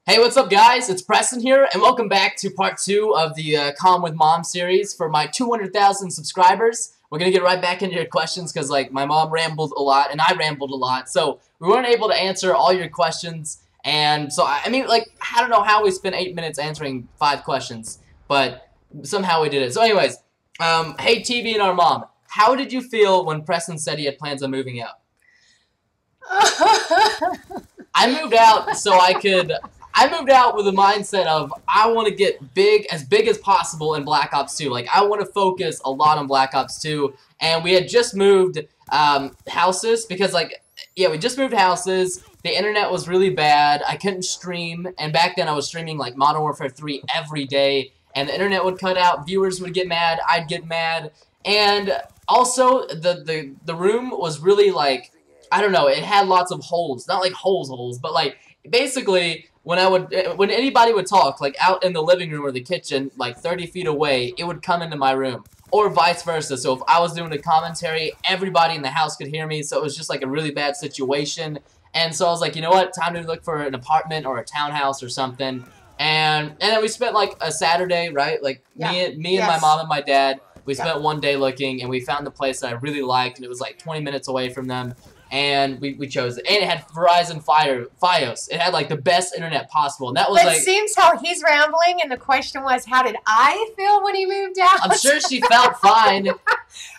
Hey, what's up, guys? It's Preston here, and welcome back to part 2 of the Comm with Mom series for my 200,000 subscribers. We're going to get right back into your questions because, like, my mom rambled a lot, and I rambled a lot, so we weren't able to answer all your questions, and so, I mean, like, I don't know how we spent 8 minutes answering 5 questions, but somehow we did it. So anyways, hey, TBNR Mom, how did you feel when Preston said he had plans on moving out? I moved out so I moved out with a mindset of I want to get as big as possible in Black Ops 2. Like, I want to focus a lot on Black Ops 2. And we had just moved houses because, like, yeah, we just moved houses. The internet was really bad. I couldn't stream. And back then I was streaming, like, Modern Warfare 3 every day. And the internet would cut out. Viewers would get mad. I'd get mad. And also, the room was really, like, I don't know. It had lots of holes. Not, like, holes, but, like, basically, when anybody would talk, like out in the living room or the kitchen, like 30 feet away, it would come into my room, or vice versa. So if I was doing a commentary, everybody in the house could hear me. So it was just like a really bad situation. And so I was like, you know what? Time to look for an apartment or a townhouse or something. And then we spent like a Saturday, right? Like me and my mom and my dad. We spent one day looking, and we found the place that I really liked, and it was like 20 minutes away from them. And we chose it. And it had Verizon Fios. It had, like, the best internet possible. And that was, like... It seems how he's rambling, and the question was, how did I feel when he moved out? I'm sure she felt fine.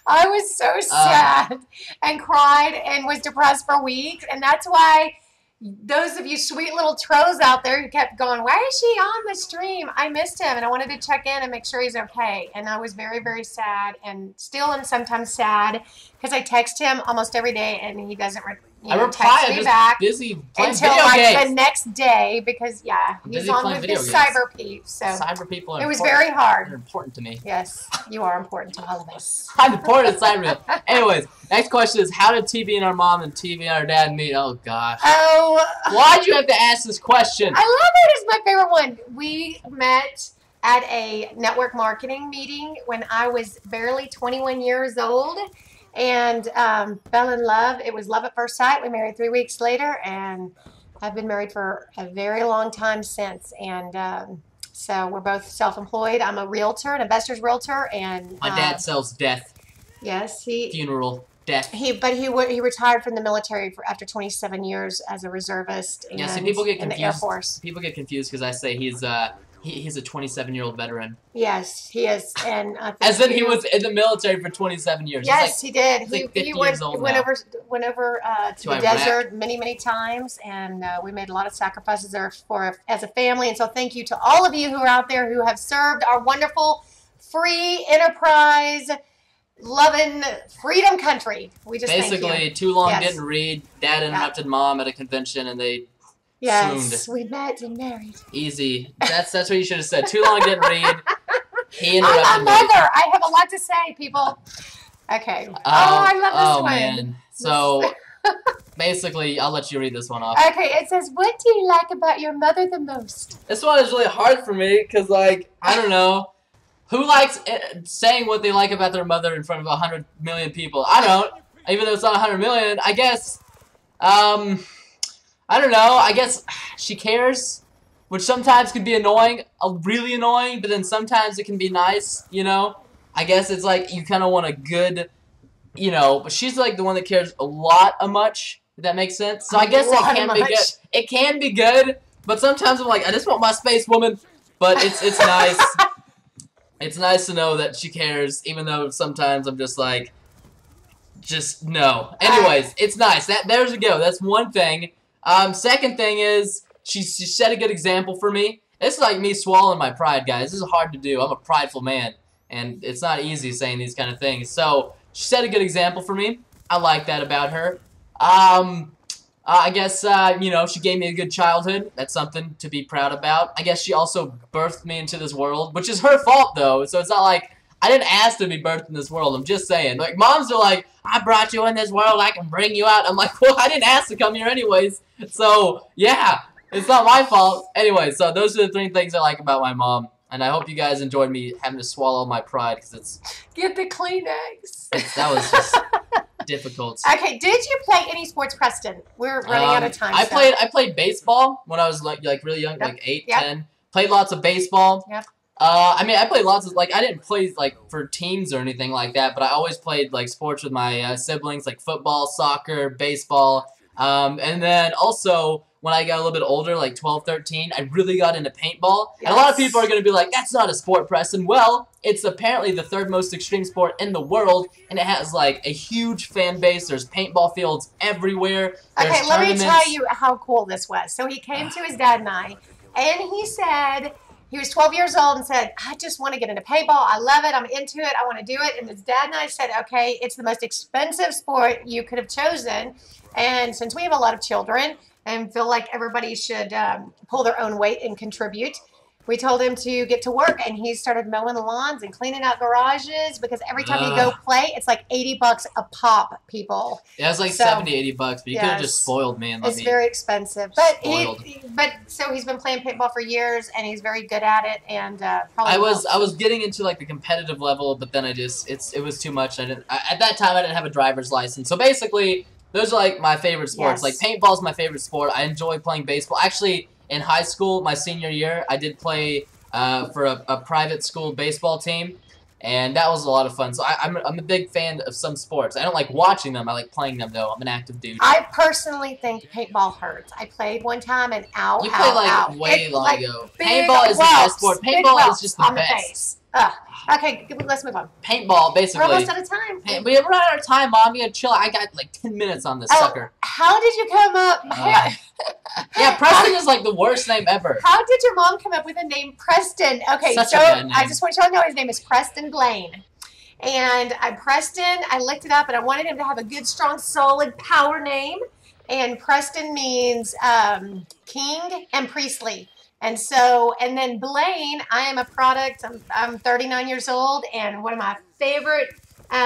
I was so sad and cried and was depressed for weeks. And that's why those of you sweet little trolls out there who kept going, why is she on the stream? I missed him, and I wanted to check in and make sure he's okay. And I was very, very sad, and still am sometimes sad because I text him almost every day, and he doesn't text me back busy playing until video like games. the next day because he's on with his cyber peeps. So cyber people are it was very hard. They're important to me. Yes, you are important to all of us. I'm important to cyber people. Anyways, next question is, how did TBNR Mom and TBNR Dad meet? Oh gosh. Oh. Why'd you have to ask this question? I love it. It's my favorite one. We met at a network marketing meeting when I was barely 21 years old. And fell in love. It was love at first sight. We married 3 weeks later, and I've been married for a very long time since. And so we're both self-employed. I'm a realtor, an investor's realtor, and my dad sells death. Yes, funeral death. But he retired from the military after 27 years as a reservist. And see, people get confused. In the Air Force. People get confused because I say he's a 27-year-old veteran. Yes, he is. And as in he was in the military for I27 years. Yes, he did. He's like 50 years old went now. over to the desert many times, and we made a lot of sacrifices there as a family. And so thank you to all of you who are out there who have served our wonderful, free, enterprise, loving freedom country. We just basically too long didn't read. Dad interrupted Mom at a convention, and they Yes, we met and married. Easy. That's what you should have said. Too long didn't read. He interrupted I'm a mother. I have a lot to say, people. Okay. I love this one. Man. So, basically, I'll let you read this one off. Okay, it says, what do you like about your mother the most? This one is really hard for me because, like, I don't know. Who likes saying what they like about their mother in front of 100 million people? I don't. Even though it's not 100 million, I guess. I don't know, I guess she cares, which sometimes can be annoying, really annoying, but then sometimes it can be nice, you know? I guess it's like you kind of want a good, you know, but she's like the one that cares a lot much, if that makes sense. So I guess it can be good. It can be good, but sometimes I'm like, I just want my space, woman. But it's nice. It's nice to know that she cares, even though sometimes I'm just like, just no. Anyways, it's nice. There's a go. That's one thing. Second thing is, she set a good example for me. It's like me swallowing my pride, guys. This is hard to do. I'm a prideful man, and it's not easy saying these kind of things. So, she set a good example for me. I like that about her. I guess, you know, she gave me a good childhood. That's something to be proud about. I guess she also birthed me into this world, which is her fault, though. So, it's not like I didn't ask to be birthed in this world. I'm just saying. Like, moms are like, I brought you in this world. I can bring you out. I'm like, well, I didn't ask to come here anyways. So, yeah, it's not my fault. Anyway, so those are the 3 things I like about my mom. And I hope you guys enjoyed me having to swallow my pride because it's... Get the Kleenex. That was just... difficult. Okay, did you play any sports, Preston? We're running out of time. I played baseball when I was like really young, like 8, 10. Played lots of baseball. Yep. I mean, I played lots of, like, I didn't play, like, for teams or anything like that, but I always played, like, sports with my siblings, like football, soccer, baseball. And then also, when I got a little bit older, like 12, 13, I really got into paintball. Yes. And a lot of people are going to be like, that's not a sport, Preston. Well, it's apparently the 3rd most extreme sport in the world, and it has, like, a huge fan base. There's paintball fields everywhere. Okay, let me tell you how cool this was. So he came to his dad and I, and he said... He was 12 years old and said, I just want to get into paintball. I love it. I'm into it. I want to do it. And his dad and I said, okay, it's the most expensive sport you could have chosen. And since we have a lot of children and feel like everybody should pull their own weight and contribute, we told him to get to work, and he started mowing the lawns and cleaning out garages because every time you go play, it's like $80 a pop, people. Yeah, it's like 70, $80, but you could have just spoiled me and let It's me very expensive. But so he's been playing paintball for years, and he's very good at it. And probably I was getting into like the competitive level, but then it was too much. At that time I didn't have a driver's license, so basically those are like my favorite sports. Like paintball's my favorite sport. I enjoy playing baseball. Actually, in high school, my senior year, I did play for a private school baseball team, and that was a lot of fun. So I'm a big fan of some sports. I don't like watching them. I like playing them, though. I'm an active dude. I personally think paintball hurts. I played one time, and you played like way long ago. Paintball is the best sport. Paintball is just the best. Okay, let's move on. Paintball, basically. We're almost out of time. We have run out of time, Mom. You gotta chill. I got like 10 minutes on this sucker. How did you come up? Yeah, Preston is like the worst name ever. How did your mom come up with the name Preston? Okay, Such so a bad name. I just want you all to know his name is Preston Blaine. And I looked it up, and I wanted him to have a good, strong, solid power name. And Preston means king and priestly. And then Blaine, I am a product. I'm 39 years old, and one of my favorite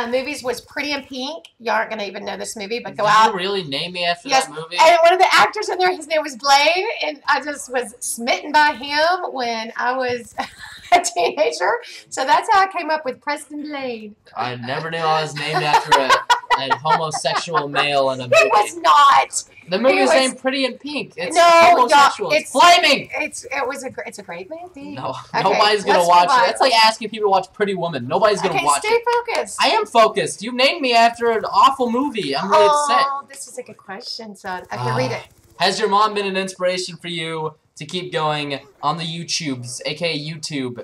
movies was Pretty in Pink. You aren't going to even know this movie, but go out. Did you really name me after that movie? And one of the actors in there, his name was Blaine, and I just was smitten by him when I was a teenager. So that's how I came up with Preston Blaine. I never knew I was named after a homosexual male in a movie. He was not. The movie is named Pretty in Pink. It's no, homosexual. It's flaming. It's a great movie. No, okay, nobody's gonna watch it. That's like asking people to watch Pretty Woman. Nobody's gonna watch it. Stay focused. I am focused. You named me after an awful movie. I'm really upset. Oh, this is a good question, son. Okay, read it. Has your mom been an inspiration for you to keep going on the YouTubes, aka YouTube?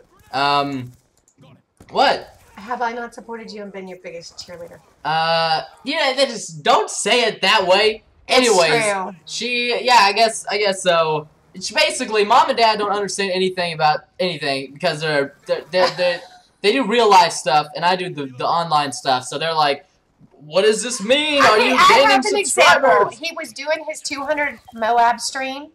What? Have I not supported you and been your biggest cheerleader? Yeah, they just don't say it that way. Anyways, it's true. I guess so. It's basically, Mom and Dad don't understand anything about anything because they do real life stuff and I do the online stuff. So they're like, what does this mean? Are you gaining subscribers? He was doing his 200 Moab stream,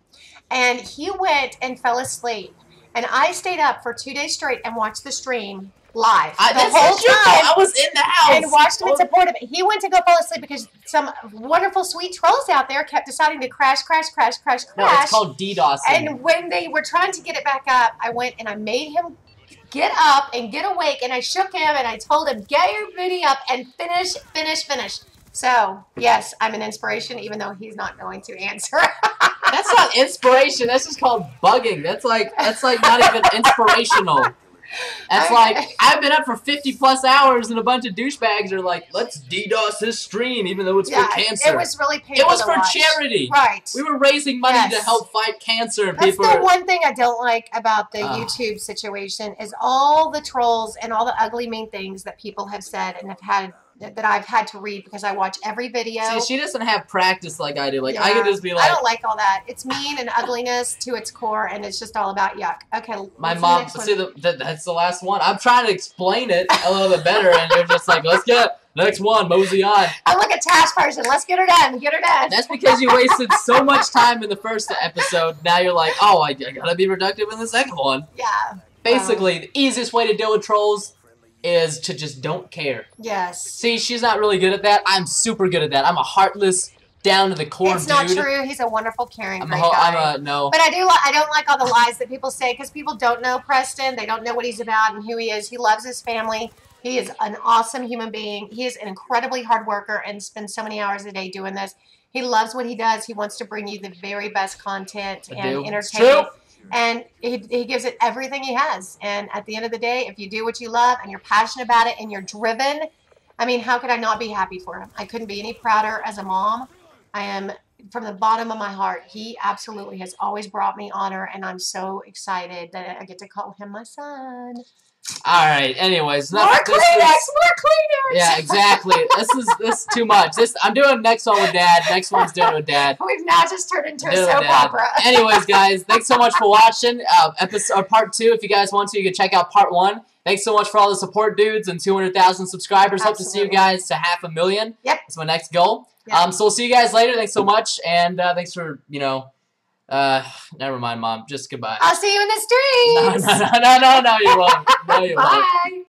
and he went and fell asleep. And I stayed up for 2 days straight and watched the stream live the whole time. I was in the house and watched him and supported him. He went to go fall asleep because some wonderful sweet trolls out there kept deciding to crash. No, it's called DDoS. And when they were trying to get it back up, I went and I made him get up and get awake, and I shook him and I told him, get your booty up and finish. So yes, I'm an inspiration, even though he's not going to answer. That's not inspiration. That's just called bugging. That's like not even inspirational. That's like, I've been up for 50+ hours and a bunch of douchebags are like, let's DDoS his stream even though it's for cancer. It was really painful. It was for charity. Right. We were raising money to help fight cancer. That's the one thing I don't like about the YouTube situation is all the trolls and all the ugly, mean things that people have said and that I've had to read because I watch every video. See, she doesn't have practice like I do. Like, I could just be like... I don't like all that. It's mean and ugliness to its core, and it's just all about yuck. Okay, my mom... See, that's the last one. I'm trying to explain it a little bit better, and you're just like, let's get next one, mosey on. I'm like a task person. Let's get her done. That's because you wasted so much time in the first episode. Now you're like, oh, I gotta be reductive in the second one. Yeah. Basically, the easiest way to deal with trolls is to just don't care. Yes. See, she's not really good at that. I'm super good at that. I'm a heartless, down to the core dude. It's not true. He's a wonderful, caring, great guy. No. But I don't like all the lies that people say because people don't know Preston. They don't know what he's about and who he is. He loves his family. He is an awesome human being. He is an incredibly hard worker and spends so many hours a day doing this. He loves what he does. He wants to bring you the very best content and entertainment. And he gives it everything he has. And at the end of the day, if you do what you love and you're passionate about it and you're driven, I mean, how could I not be happy for him? I couldn't be any prouder as a mom. I am from the bottom of my heart. He absolutely has always brought me honor, and I'm so excited that I get to call him my son. All right. Anyways, more Kleenex, more Kleenex. Yeah, exactly. This is too much. I'm doing next one with Dad. Next one's doing with Dad. We've now just turned into a soap opera. Anyways, guys, thanks so much for watching episode part 2. If you guys want to, you can check out part 1. Thanks so much for all the support, dudes, and 200,000 subscribers. Hope to see you guys to 500,000. Yep. That's my next goal. Yep. So we'll see you guys later. Thanks so much, and thanks for never mind, Mom. Just goodbye. I'll see you in the streets. No, you won't. No, you won't. Bye.